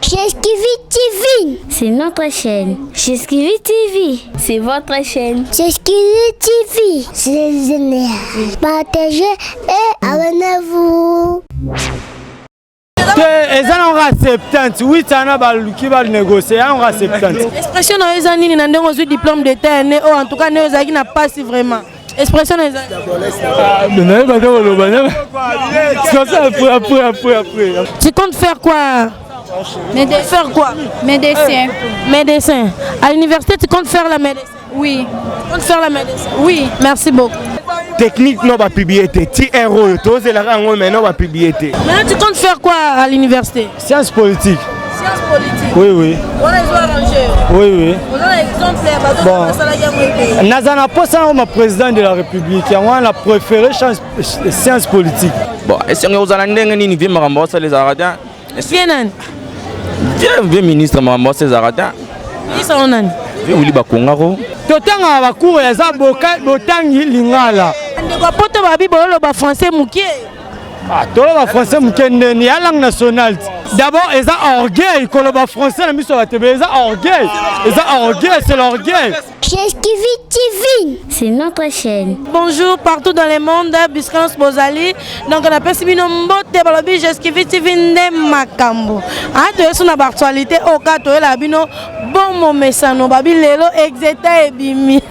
J'esquive TV. C'est notre chaîne. J'esquive TV. C'est votre chaîne. J'esquive TV. C'est génial. Partagez et abonnez-vous. On a 70, 8 ans qui va négocier, on a 70. Expression dans les années, nous avons un diplôme de terre, en tout cas, nous avons pas si vraiment. Expression dans les années. Tu comptes faire quoi? Faire quoi? Médecin. Médecin. À l'université, tu comptes faire la médecine? Oui. Tu comptes faire la médecine? Oui. Merci beaucoup. Technique, non, va publier. TRO, tous les rangs, mais non, va publier. Maintenant, tu comptes faire quoi à l'université? Sciences politiques. Sciences politiques? Oui, oui. On a les arrangés. Oui, oui. On a l'exemple, bon. Nazana pas ça, on est président de la République. On a préféré sciences politiques. Bon, et si on a un niveau Marambosa, les Aradiens. Viens ministre Marambosa, les Aradiens. Ministre Onan. Viens Ouli Bakongaro. Totanga va courir les abotangi lingala. Ndeko poto babi bolo ba français mukie. Ah, tout le français mukende ni la langue nationale. D'abord, ils ont orgueil, quand le français la mise sur la télé, ils ont orgueil. Ils ont orgueil, c'est l'orgueil. J'esquive TV. C'est notre chaîne. Bonjour partout dans le monde, Biscans Bozali. Donc on appelle Sibino Mbote Balobi, J'esquive TV Nde Makambo. Ah, tu es sur la actualité, au cas où la bino, bon mon messano, babi lelo, exeta et bimi.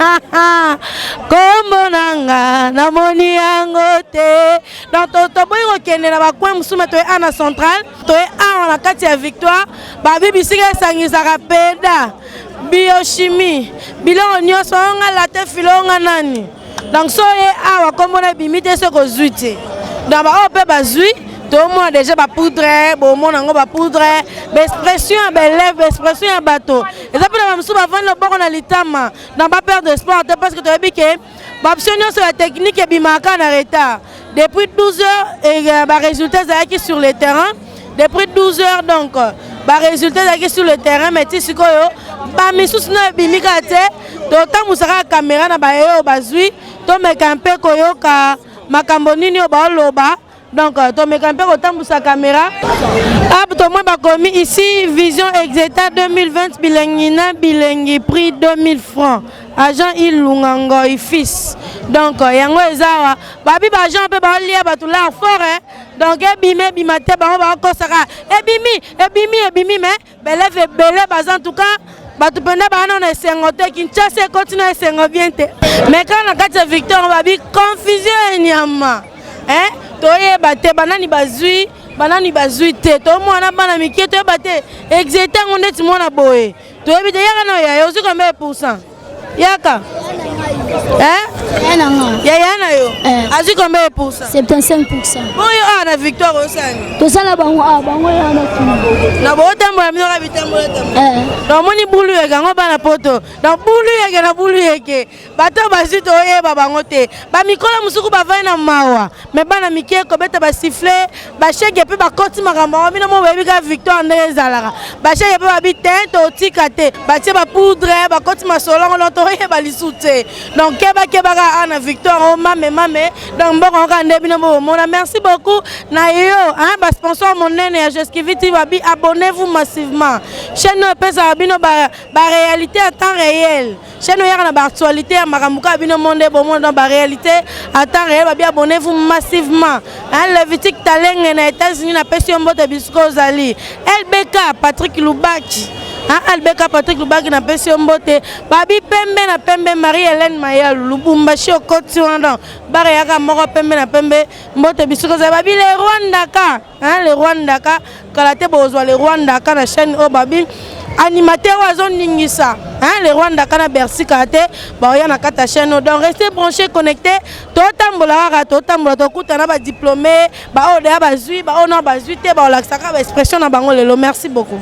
Comme nanga, namoni angote. Donc ton boy okende na bakwa musuma to e ana central, to e a na kati ya victoire, babi bisika sangisa rapeda. Biochimie, bilan nyonso nga la te filonga nani. Donc so ye awa komona bimite se ko zuite. Donc ba ope ba zui, to mo déjà ba poudre, bo mo nango ba poudre, ba expression ba lève, expression ya bateau. Et ça peut na msuba vendre le bord na litama, dans ba perdre espoir parce que to ebi ke ba option sur la technique et bimaka na retard. Depuis 12 heures et ba résultat ça qui sur le terrain. Depuis 12 heures donc ba résultat ça qui sur le terrain mais ti sikoyo ba misusu na bimika te to tamusaka caméra na ba yo bazui to mekampe koyoka makambo nini ba loba donc to mekampe ko tambusa caméra ab to moi ba komi ici vision exeta 2020 bilengina bilengi prix 2000 francs agent Ilungango fils donc yango ezawa babi ba agent pe ba lia ba tout là fort hein donc ebime bimate ba ko saka ebimi mais beleve bele bazan en tout cas batu penda bana na sengote Kinshasa continue à sengo bien te mais quand na kati Victor babi confusion nyama hein toye bate banani bazui te to mwana bana mikie to bate exeta ngonde ti mwana boye to yebi te yaka na ya yozu combien % yaka hein yana yo azu combien %? 75%. Boyo ana Victor osani To sala bango yana tu. na botambo ya minoka bitambo donc moni bulu yeka ngo bana poto donc bulu yeke bato bazi to yeba bango te ba mikola musuku bavai na mawa mais bana mikie ko beta ba siffler ba cheke pe ba koti makambo bino mo bebi ka Victor ndenge ezalaka ba cheke pe ba bitin to tika te ba tie ba poudre ba koti masolongo lo to yeba lisute donc keba ka ana Victor o mame donc mboko ka ndebino bo mona merci beaucoup na yo hein ba sponsor monene ya J'esquive TV babi abonnez-vous massivement chaîne pesa bino ba réalité à temps réel chaîne yaka na ba actualité ya makamuka bino monde bo monde dans ba réalité à temps réel babi abonnez-vous massivement hein Levitique Talenge na États-Unis na pesi mbote bisko zali LBK Patrick Lubaki hein LBK Patrick Lubaki na pesi mbote babi pembe Marie-Hélène Maya Lubumbashi okoti wana bare yaka moko pembe na pembe mbote bisko zali babi le Rwandaka hein le Rwandaka kalate bozwa le Rwandaka na chaîne o babi animateur wazo ningisa hein le Rwandaka na Bercy kate ba oya na kata chaîne donc restez branchés connectés to tambola to kutana ba diplômé ba o de ba zui ba ona ba zui te ba olaksaka ba expression na bango lelo merci beaucoup.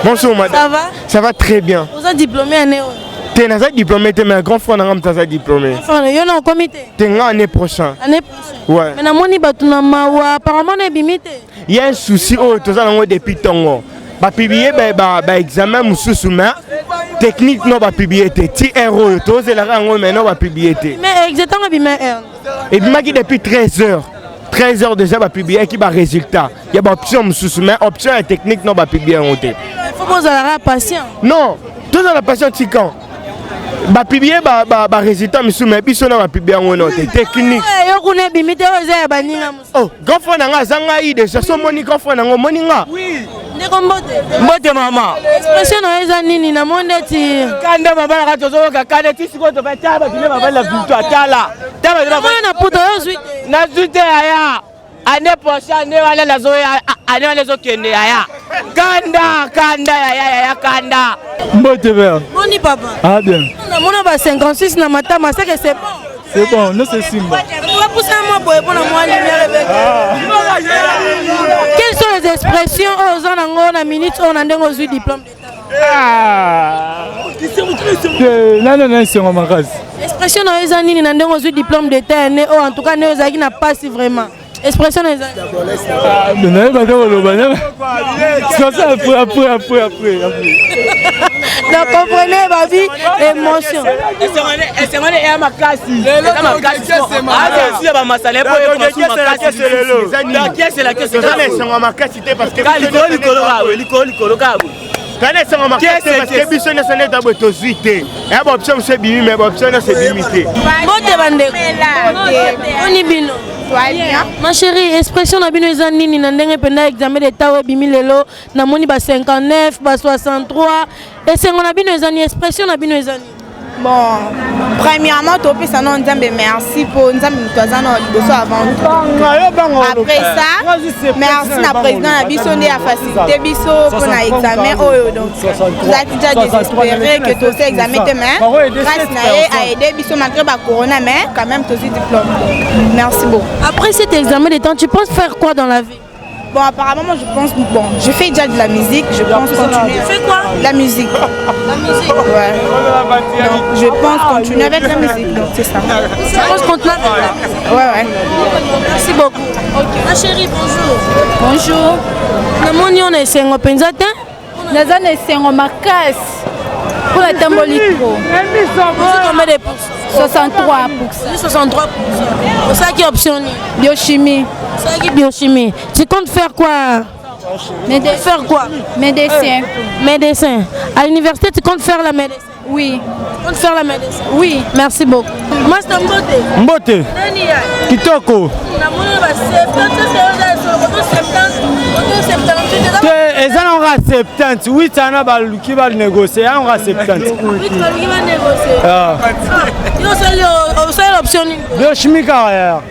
Bonjour madame. Ça va? Ça va très bien. Vous êtes diplômé à Néo? Tu es diplômé, tu es un grand frère de diplômé. Vous êtes au comité? Tu es l'année prochaine. L'année prochaine? Ouais. Mais apparemment, on est bimité. Il y a un souci depuis ton publier examen technique non publier ti erreur tous les rangs maintenant publier mais exactement bien et puis depuis 13 heures déjà publier qui va résultat il y a option mais option et technique non publier il faut vous avoir patient non tous la patient quand publier résultat mais puis on va publier technique oh grand frère nanga zanga ide ça so moni grand frère nanga moninga oui mbote mama expression na eza nini na monde ti kanda mabala ka tozo ka kanda ti siko to bataba kile mabala buto atala taba na puto yo na zute aya ane prochaine ne wala la zo ane wala zo kende aya kanda ya kanda mbote be boni papa ah bien na mona ba 56 na matama c'est que c'est bon. C'est bon, non c'est Simba. Quelles sont les expressions aux gens en minute on a des diplôme non, c'est mon magasin. Expression dans les années n'a des diplôme d'état ou en tout cas ne n'a pas si vraiment. Expression des mais après. Donc comprenez ma vie, émotion. Ma chérie, expression na bino eza nini na ndenge penda examen d'état we bimi lelo na moni ba 59 ba 63 et c'est on a bino eza ni expression na bino eza ni. Bon, premièrement, ça non merci pour nous avant tout. Après ça, merci à président Abissone à faciliter biso pour l'examen. Donc, vous êtes déjà désespéré que tous ces examens demain. Grâce à aider biso malgré la corona, mais quand même tous ces diplômes. Merci beaucoup. Après cet examen de temps, tu penses faire quoi dans la vie? Bon, apparemment, moi, je pense, bon, je fais déjà de la musique, je pense continuer. Tu fais quoi? La musique. La musique? Ouais. Donc, je pense continuer avec la musique, donc c'est ça. Tu penses continuer avec la musique? Ouais. Merci beaucoup. Ok. Ma chérie, bonjour. Bonjour. Namoni on est en Penzata? Naza na sengo makasi. Pour la tambolique. Combien de pourcents? 63%. 63%. C'est ça qui est optionné. Biochimie. C'est ça qui est biochimie. Tu comptes faire quoi? Faire quoi? Médecin. Médecin. À l'université, tu comptes faire la médecine? Oui. Tu comptes faire la médecine? Oui. Merci beaucoup. Master Mbote. Mbote. Kitoko. Eza na nga 70, 8 ana baluki ba négocier, ana nga 70. Biochimique ya.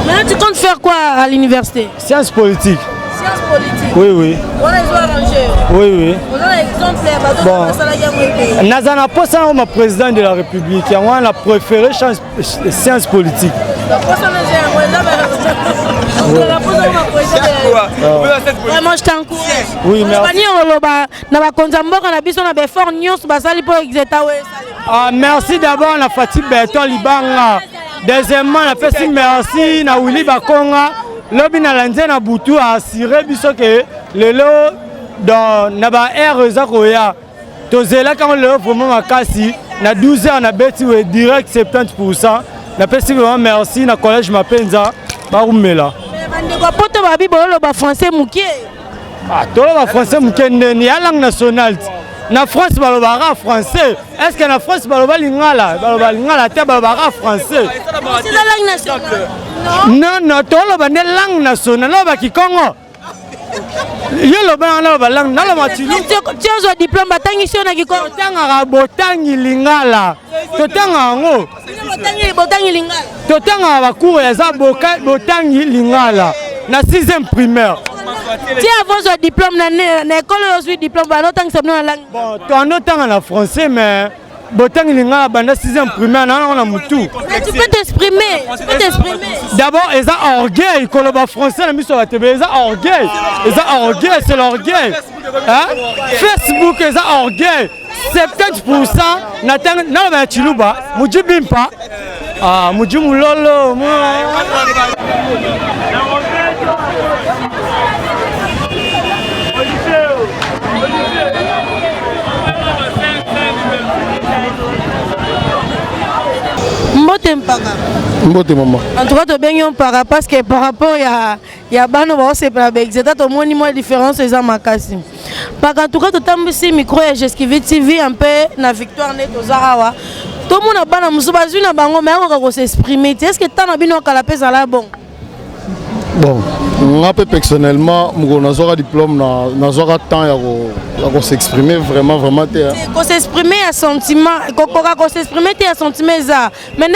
Maintenant tu comptes faire quoi à l'université? Sciences politiques. Sciences politiques. Oui, oui. On a arrangé. Oui, oui. On a l'exemple. Bon. Nazana poste na président de la République. On a préféré sciences politiques. Vraiment, je t'encourage. Oui, merci. Merci d'abord à Fatih Berton Libanga. Deuxièmement, on a fait merci à Willy Bakonga. Lobi na lanze na butu a assuré biso que lelo dans naba air zakoya. Tozela quand le vraiment makasi na 12 heures na beti we direct 70%. Na pesi vraiment merci na collège Mapenza barumela. Français mukie. Ah, tout le français mukie ni la langue nationale. Na France balobara français. Est-ce que na France baloba lingala? Baloba lingala te balobara français. C'est la langue nationale. Non, non, tout le monde est langue nationale. Là, bah qui Congo. Il y a le blanc là, bah langue. Là, bah tu. Tu as un diplôme, bah tangi si on a qui Congo. Tanga botangi lingala. Totanga ngo. Botangi lingala. Totanga ba cours ya za botangi lingala. Na 6e primaire. Tu as un diplôme na école aussi diplôme bah non tangi c'est dans la langue. Bon, tu en autant en français mais botangi lingala banda 6e primaire na on a mutu. Mais tu peux t'exprimer. Tu peux t'exprimer. D'abord, ils ont orgueil. Quand le français, ils ont orgueil. Ils ont orgueil, c'est l'orgueil. Hein? Facebook, ils ont orgueil. 70% non, mais tu l'as pas. Moudjou Bimpa. Ah, Moudjou Moulolo. Mbote mpaka. Mbote maman. En tout cas, tu bien mpaka parce que par rapport il y a bano ba c'est pas avec c'est au moins moi différence c'est ça makasi. Par en tout cas, tu tambisi micro et j'esquive TV un peu na victoire net aux Arawa. Tout le monde a bana musubazu na bango mais on va s'exprimer. Est-ce que tu as bino kala pesa là bon? Bon, moi personnellement, je un diplôme, je un temps à s'exprimer vraiment. Qu'on s'exprimer à sentiment, qu'on s'exprimer à sentiment ça. Mais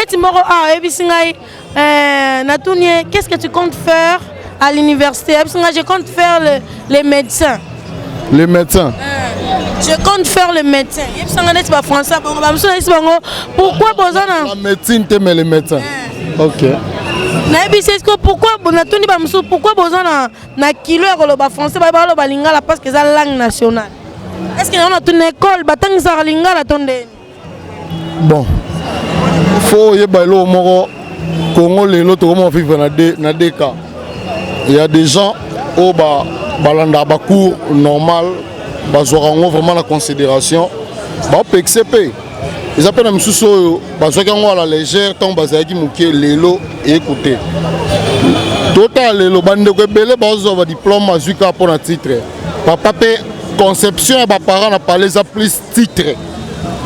qu'est-ce que tu comptes faire à l'université? Je compte faire les médecins. Les médecins. Je compte faire le médecin. Pourquoi besoin la médecine t'aime les médecins? Ok. Pourquoi besoin na kilo ya français ba lingala parce que c'est la langue nationale. Est-ce que on a une école batang sa lingala tonde? Bon. Faut yebalo moko Congo lelo to comment vivre na deux cas. Il y a des gens au balanda ba cours normal bazorango vraiment la considération ba PXP. Ils appellent un sous à la légère, tant bazaki mouké lelo et écoutez. Total lelo bande ko belé bazo va diplôme azuka pour un titre. Papa pe conception et parents n'a parlé ça plus titre.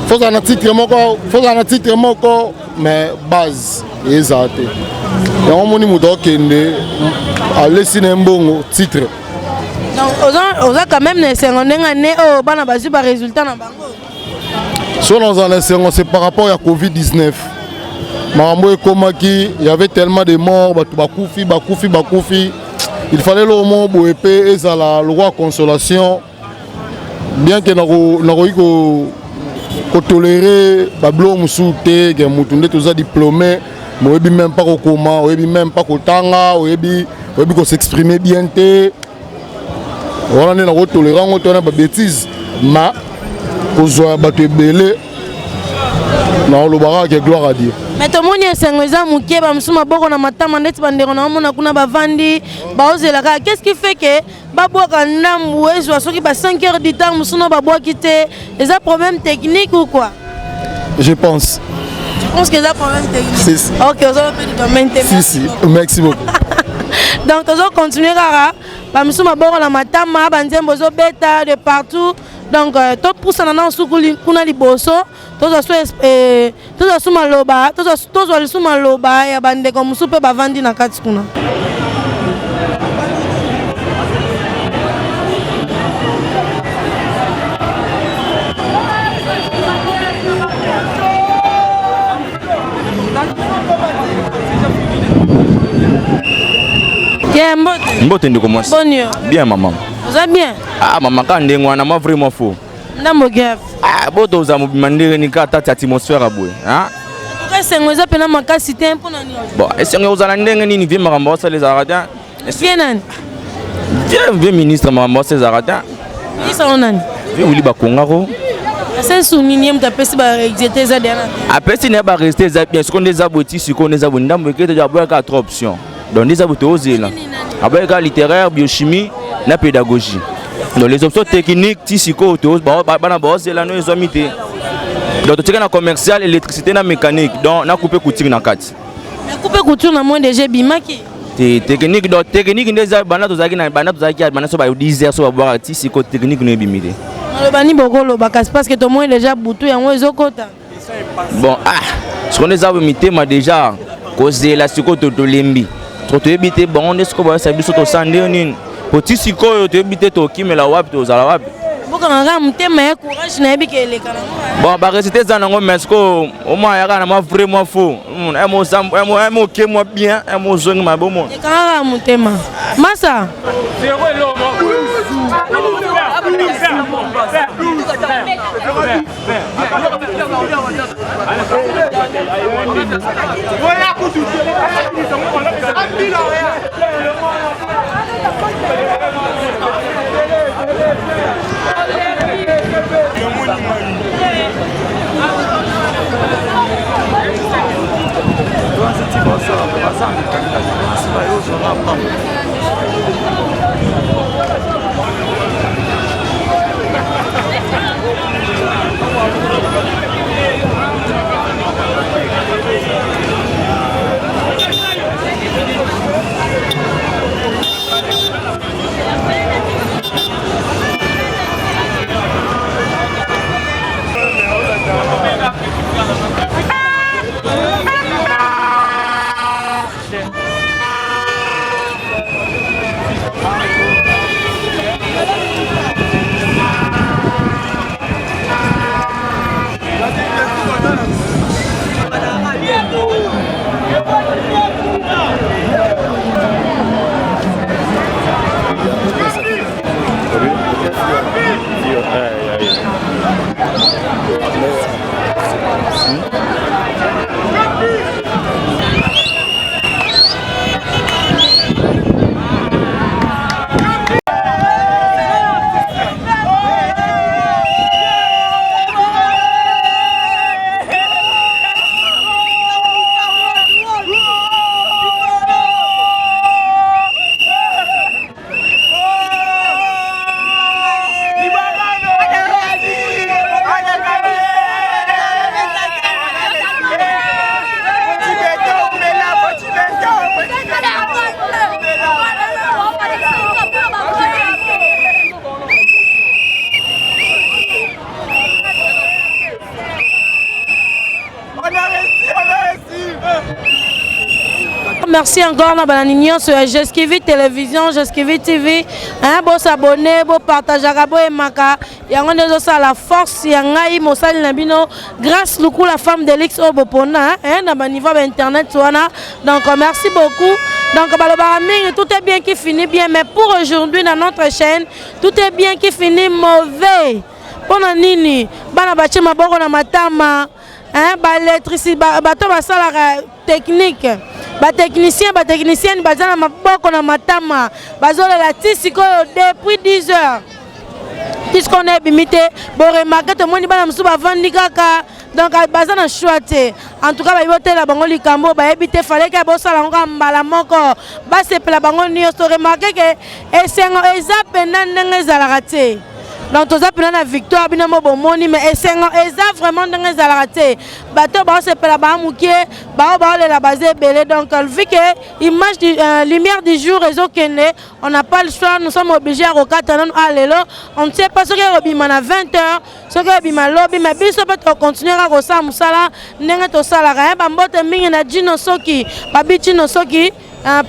Faut un titre moko mais base exacté. Et on moni mudo kende aller sinembongo titre. Donc on a quand même les secondaires année au bana bazu ba résultat na bango. Si on a c'est par rapport à Covid-19. Il y avait tellement de morts, bakoufi. Il fallait le moment où épée et ça la loi consolation. Bien que nous tolérer bablo musouté, que nous tous a diplômé, mais même pas au coma, même pas au tanga, qu'on s'exprimer bien. On a tolérant, on a des bêtises. Mais Ozoa bato belé na lobara ke gloire à Dieu. Mais tout le monde est sengweza mukie ba musuma boko na matama ndeti bandeko na mona kuna bavandi ba ozela ka. Qu'est-ce qui fait que ba boka ndambu ezo soki ba 5 heures du temps musuna ba boka kité les problème technique ou quoi? Je pense. Tu penses que c'est problème technique? Si. OK, on va faire du domaine technique. Si, merci beaucoup. Donc on va continuer kara ba musuma boko na matama ba nzembo zo beta de partout. donc to poussana na sukuli kuna liboso toza suma loba toza suma loba ya bande comme soupe bavandi na kati kuna. Mbote ndiko mwasi. Bonio. Bien maman. Vous allez bien? Ah maman quand ndengwa na moi vraiment faux. Ndambo gap. Ah boto za mobimandere ni ka tata atmosphère abwe. Hein? Ka sengo za pena makasi te mpo nani? Bon, esengo uzala ndenge nini vie makambo ça les arata. Bien nani? Vie ministre makambo ça les arata. Ministre nani? Vie Willy Bakonga ko. C'est souligné mta pesi ba exéter za derrière. Apesi ne ba rester za bien ce qu'on des aboti ce qu'on des abonda me que déjà boire 4 options. Donc des abotés osé là. Avec littéraire, biochimie, la pédagogie. Donc les options techniques, tisiko, bana osé là nous ils ont mis. Donc tu as commercial, électricité, na mécanique. Donc na couper couture na 4. Mais couper couture na moins déjà bimaki. Technique donc technique des bana to zaki na bana to zaki bana so ba 10 heures so ba boire tisiko technique no bimide. Le bani bokolo bakas parce que tout le monde déjà boutou yango ezokota. Bon ce qu'on les a imité ma déjà causé la siko to lembi. To ebité bon on est ce que ba ça biso to sande nini. Petit siko yo to ebité to kimela wapi to zala wapi. Bokanga mutema ya courage na ebike elekana. Bon ba réciter ça nango mais ko au moins ya kana ma vraiment faux. Emo sam emo ke moi bien emo zongi ma bomo. Ekanga mutema. Masa. Merci encore à Bananignon sur Jeskivi Télévision, Jeskivi TV. Bon s'abonner, bon partager, bon aimaka. Et on est aussi à la force, il y a un Mossal Nabino, grâce beaucoup la femme de l'X au Bopona, dans le niveau internet. Donc merci beaucoup. Donc tout est bien qui finit bien, mais pour aujourd'hui dans notre chaîne, tout est bien qui finit mauvais. Pendant nini, bana bache maboko na matama, l'électricité, bato basala technique. Les techniciens, bazana maboko na matama, bazola la tisiko depuis 10 heures. Puisqu'on est bimité, bon remarquez tout le monde bana msuba vandi kaka, donc bazana choité. En tout cas, ba yote la bango likambo, ba ebité fallait que bossa la nga mbala moko, ba se pela bango nyo so remarquez que esengo eza pena ndenge za la raté. donc toza pena na victoire bino mo bomoni mais esengo eza vraiment ndenge ezalaka te bato baosepela baamukie baolela baza ebele donc vu que image lumière du jour ezokende on n'a pas le choix nous sommes obligés à kokata nanu alelo on ne sait pas soki ekobima na 20h soki ekobima lobi mais biso mpe tokontinuera kosala mosala ndenge tosalaka ye bambote mingi na jino soki babi jino soki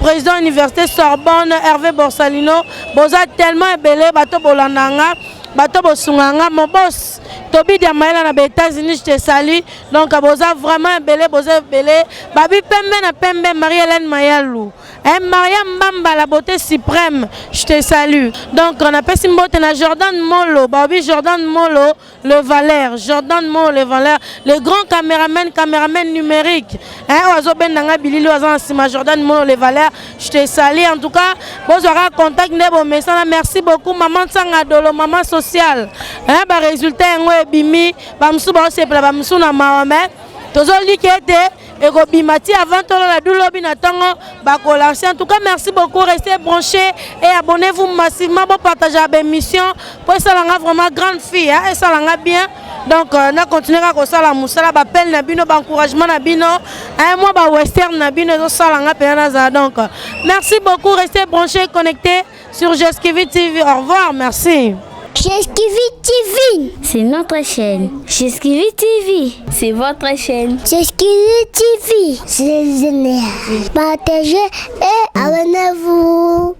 président université Sorbonne Hervé Borsalino boza tellement ebele bato bolandanga bato bosunganga mon boss Tobi Diamaela na États-Unis je te salue donc boza vraiment ebele boza ebele babi pembe na pembe Marie-Hélène Mayalou Maria Mbamba la beauté suprême je te salue donc on appelle Simbote na Jordan Molo babi Jordan Molo le Valère Jordan Molo le Valère le grand caméraman numérique oazo bendanga bilili oazo sima Jordan Molo le Valère je te salue en tout cas bozora contact nebo mesana merci beaucoup maman Tsanga Dolo maman sociale ba résultat ngo ebimi ba msu ba sepela ba msu na maome tozo likete et bimati avant la doulobi natango bakolancer en tout cas merci beaucoup restez branchés et abonnez-vous massivement pour partager l'émission pour ça langa vraiment grande fille et ça langa bien donc on a continué à faire la musala ba appel na bino ba encouragement na bino un mois ba western na bino ça langa penaza donc merci beaucoup restez branchés connectés sur Jeskevi TV au revoir merci. Jeskevi TV, c'est notre chaîne. Jeskevi TV, c'est votre chaîne. Jeskevi TV, c'est génial. Partagez et abonnez-vous.